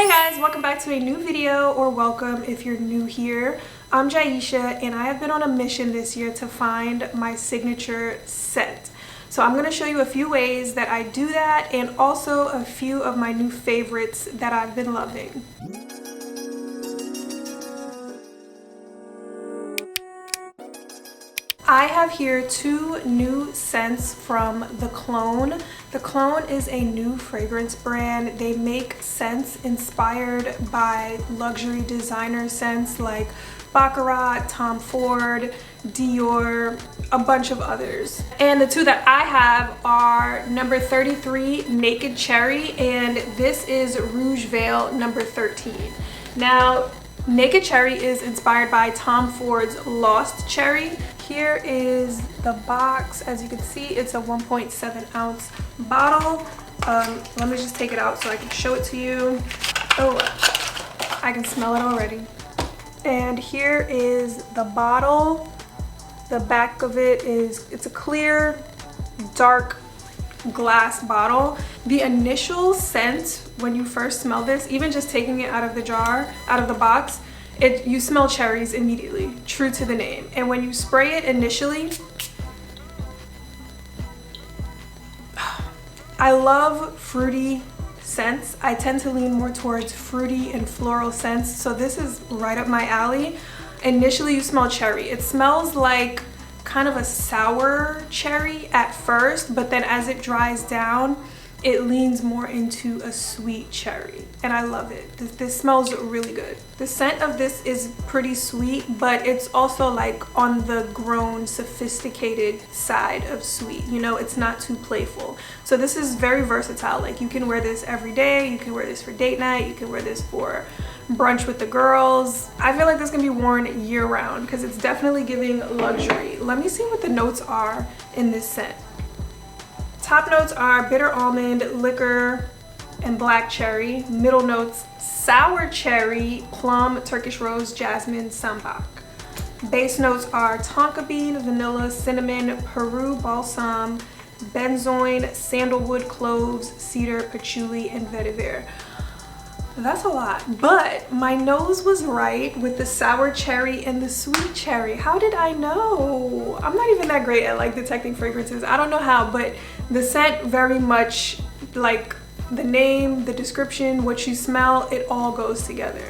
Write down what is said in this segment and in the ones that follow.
Hey guys, welcome back to a new video, or welcome if you're new here. I'm Jaisha and I have been on a mission this year to find my signature scent. So I'm going to show you a few ways that I do that and also a few of my new favorites that I've been loving. I have here two new scents from the CLONE. The CLONE is a new fragrance brand. They make scents inspired by luxury designer scents like Baccarat, Tom Ford, Dior, a bunch of others. And the two that I have are number 33, Naked Cherry, and this is Rouge Veil number 13. Now, Naked Cherry is inspired by Tom Ford's Lost Cherry. Here is the box. As you can see, it's a 1.7 ounce bottle. Let me just take it out so I can show it to you. Oh, I can smell it already. And here is the bottle. The back of it is, it's a clear, dark glass bottle. The initial scent when you first smell this, even just taking it out of the jar, out of the box, you smell cherries immediately, true to the name. And when you spray it initially, I love fruity scents. I tend to lean more towards fruity and floral scents, so this is right up my alley. Initially you smell cherry. It smells like kind of a sour cherry at first, but then as it dries down, it leans more into a sweet cherry, and I love it. This smells really good. The scent of this is pretty sweet, but it's also like on the grown, sophisticated side of sweet. You know, it's not too playful. So this is very versatile. Like, you can wear this every day. You can wear this for date night. You can wear this for brunch with the girls. I feel like this can be worn year round because it's definitely giving luxury. Let me see what the notes are in this scent. Top notes are bitter almond, liquor, and black cherry. Middle notes, sour cherry, plum, Turkish rose, jasmine, sambac. Base notes are tonka bean, vanilla, cinnamon, Peru balsam, benzoin, sandalwood, cloves, cedar, patchouli, and vetiver. That's a lot, but my nose was right with the sour cherry and the sweet cherry. How did I know? I'm not even that great at like detecting fragrances. I don't know how, but the scent very much, like the name, the description, what you smell, it all goes together.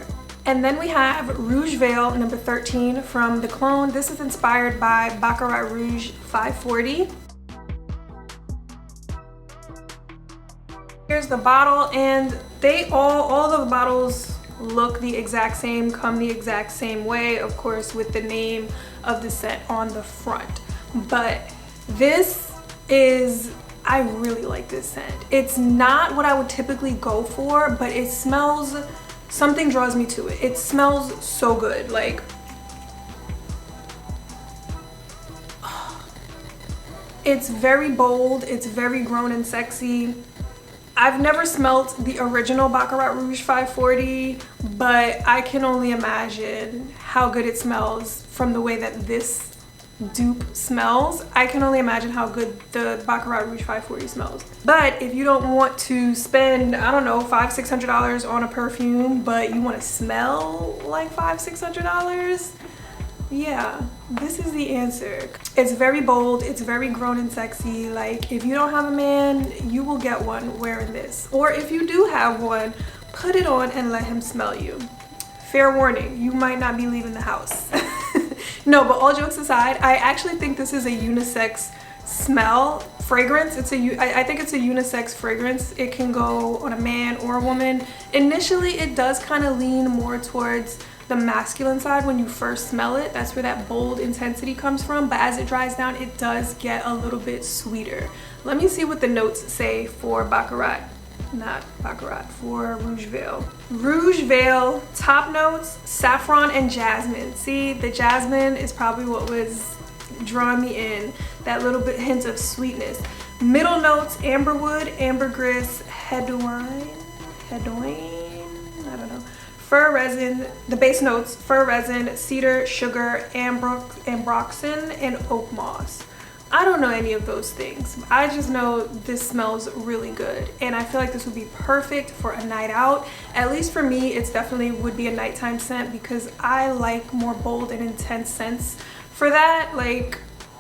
And then we have Rouge Veil number 13 from the CLONE. This is inspired by Baccarat Rouge 540. Here's the bottle, and all of the bottles look the exact same, come the exact same way, of course, with the name of the scent on the front. But this is, I really like this scent. It's not what I would typically go for, but it smells, something draws me to it. It smells so good. Like, it's very bold, it's very grown and sexy. I've never smelt the original Baccarat Rouge 540, but I can only imagine how good it smells from the way that this dupe smells. I can only imagine how good the Baccarat Rouge 540 smells. But if you don't want to spend, I don't know, $500–600 on a perfume, but you want to smell like $500–600, yeah, this is the answer. It's very bold, it's very grown and sexy. Like, if you don't have a man, you will get one wearing this. Or if you do have one, put it on and let him smell you. Fair warning, you might not be leaving the house. No, but all jokes aside, I actually think this is a unisex smell fragrance. I think it's a unisex fragrance. It can go on a man or a woman. Initially, it does kind of lean more towards the masculine side when you first smell it. That's where that bold intensity comes from, but as it dries down, it does get a little bit sweeter. Let me see what the notes say for Baccarat, not Baccarat, for Rouge Veil. Rouge Veil, top notes, saffron and jasmine. See, the jasmine is probably what was drawing me in, that little bit hint of sweetness. Middle notes, amberwood, ambergris, hedoine, I don't know. Fir resin, the base notes, fir resin, cedar, sugar, ambroxan, and oak moss. I don't know any of those things. I just know this smells really good, and I feel like this would be perfect for a night out. At least for me, it's definitely would be a nighttime scent because I like more bold and intense scents for that. Like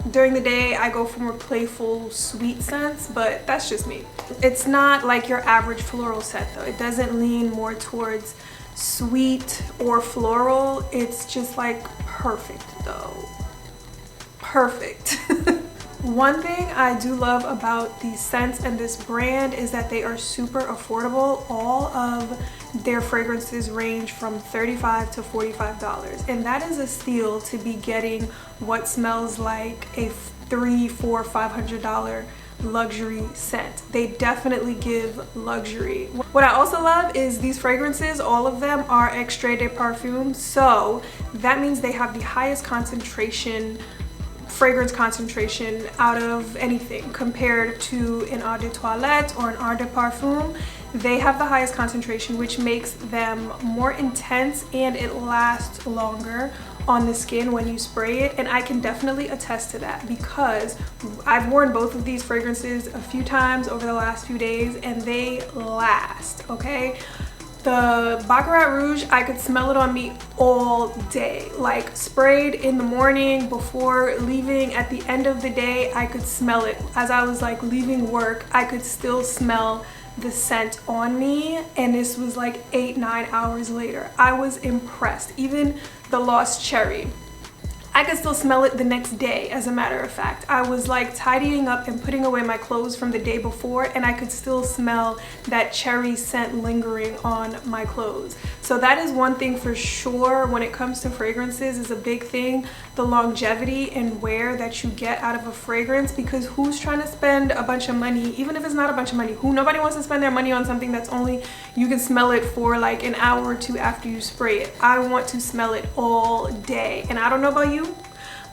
during the day, I go for more playful, sweet scents, but that's just me. It's not like your average floral scent though. It doesn't lean more towards sweet or floral. It's just like perfect though. Perfect. One thing I do love about these scents and this brand is that they are super affordable. All of their fragrances range from $35 to $45, and that is a steal to be getting what smells like a $300, $400, $500 luxury scent. They definitely give luxury. What I also love is these fragrances, all of them are extrait de parfum, so that means they have the highest fragrance concentration out of anything compared to an eau de toilette or an eau de parfum. They have the highest concentration, which makes them more intense and it lasts longer on the skin when you spray it. And I can definitely attest to that because I've worn both of these fragrances a few times over the last few days and they last, okay? The Baccarat Rouge, I could smell it on me all day. Like sprayed in the morning before leaving, at the end of the day, I could smell it. As I was like leaving work, I could still smell the scent on me, and this was like 8-9 hours later. I was impressed. Even the Lost Cherry, I could still smell it the next day. As a matter of fact, I was like tidying up and putting away my clothes from the day before, and I could still smell that cherry scent lingering on my clothes. So that is one thing for sure when it comes to fragrances, is a big thing, the longevity and wear that you get out of a fragrance, because who's trying to spend a bunch of money, even if it's not a bunch of money, nobody wants to spend their money on something that's only, you can smell it for like an hour or two after you spray it. I want to smell it all day. And I don't know about you,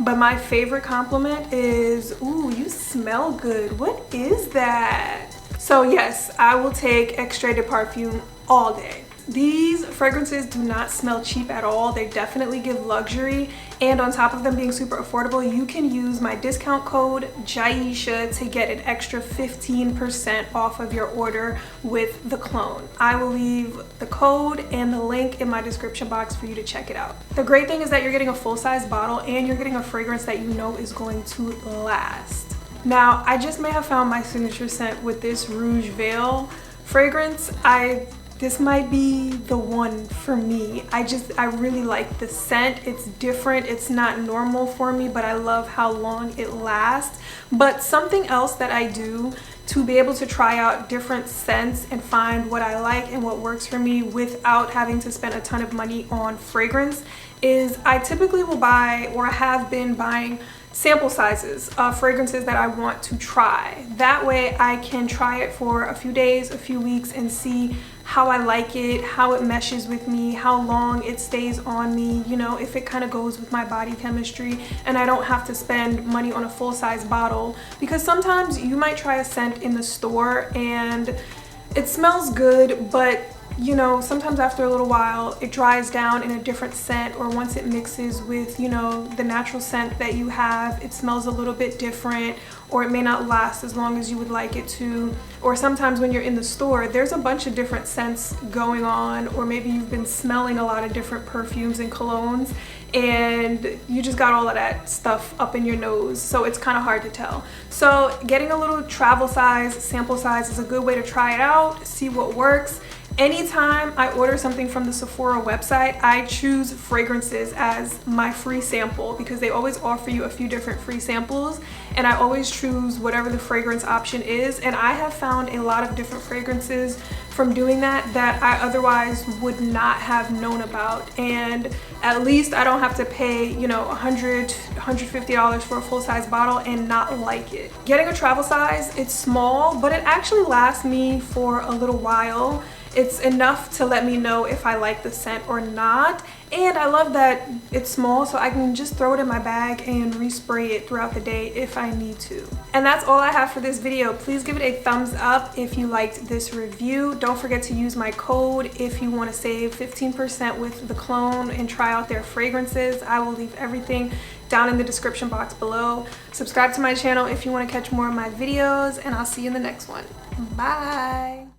but my favorite compliment is, ooh, you smell good. What is that? So yes, I will take extrait de parfum all day. These fragrances do not smell cheap at all. They definitely give luxury, and on top of them being super affordable, you can use my discount code Jaisha to get an extra 15% off of your order with the clone. I will leave the code and the link in my description box for you to check it out. The great thing is that you're getting a full-size bottle and you're getting a fragrance that you know is going to last. Now, I just may have found my signature scent with this Rouge Veil fragrance. This might be the one for me. I really like the scent. It's different. It's not normal for me, but I love how long it lasts. But something else that I do to be able to try out different scents and find what I like and what works for me without having to spend a ton of money on fragrance is I typically will buy, or have been buying, sample sizes of fragrances that I want to try. That way I can try it for a few days, a few weeks, and see how I like it, how it meshes with me, how long it stays on me, you know, if it kind of goes with my body chemistry, and I don't have to spend money on a full-size bottle. Because sometimes you might try a scent in the store and it smells good, but you know, sometimes after a little while it dries down in a different scent, or once it mixes with, you know, the natural scent that you have, it smells a little bit different, or it may not last as long as you would like it to. Or sometimes when you're in the store, there's a bunch of different scents going on, or maybe you've been smelling a lot of different perfumes and colognes and you just got all of that stuff up in your nose, so it's kind of hard to tell. So getting a little travel size, sample size is a good way to try it out, see what works. Anytime I order something from the Sephora website, I choose fragrances as my free sample because they always offer you a few different free samples, and I always choose whatever the fragrance option is. And I have found a lot of different fragrances from doing that I otherwise would not have known about, and at least I don't have to pay, you know, $100, $150 for a full-size bottle and not like it. Getting a travel size, it's small, but it actually lasts me for a little while. It's enough to let me know if I like the scent or not. And I love that it's small, so I can just throw it in my bag and respray it throughout the day if I need to. And that's all I have for this video. Please give it a thumbs up if you liked this review. Don't forget to use my code if you want to save 15% with the clone and try out their fragrances. I will leave everything down in the description box below. Subscribe to my channel if you want to catch more of my videos, and I'll see you in the next one. Bye.